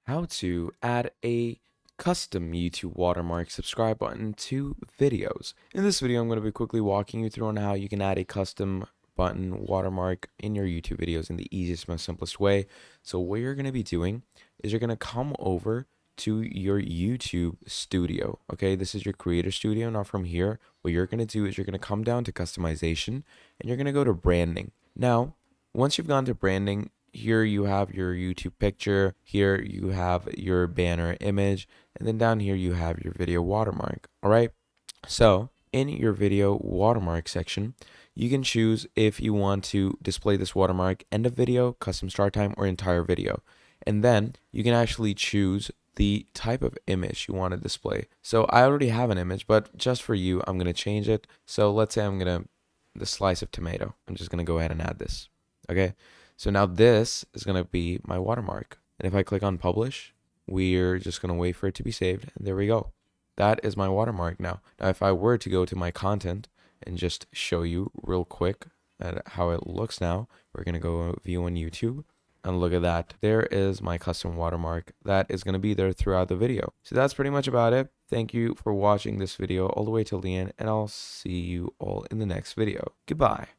how to add a custom YouTube watermark subscribe button to videos. In this video, I'm going to be quickly walking you through on how you can add a custom button watermark in your YouTube videos in the easiest, most simplest way. So what you're going to be doing is you're going to come over to your YouTube studio. Okay, this is your creator studio. Now from here, what you're going to do is you're going to come down to customization and you're going to go to branding. Now, once you've gone to branding, here you have your YouTube picture, here you have your banner image, and then down here you have your video watermark. All right. So in your video watermark section, you can choose if you want to display this watermark end of video, custom start time, or entire video. And then you can actually choose the type of image you want to display. So I already have an image, but just for you, I'm going to change it. So let's say I'm going to, the slice of tomato. I'm just going to go ahead and add this. Okay. So now this is going to be my watermark. And if I click on publish, we're just going to wait for it to be saved. And there we go. That is my watermark now. Now, if I were to go to my content and just show you real quick at how it looks now, we're going to go view on YouTube. And look at that. There is my custom watermark that is going to be there throughout the video. So that's pretty much about it. Thank you for watching this video all the way till the end, and I'll see you all in the next video. Goodbye.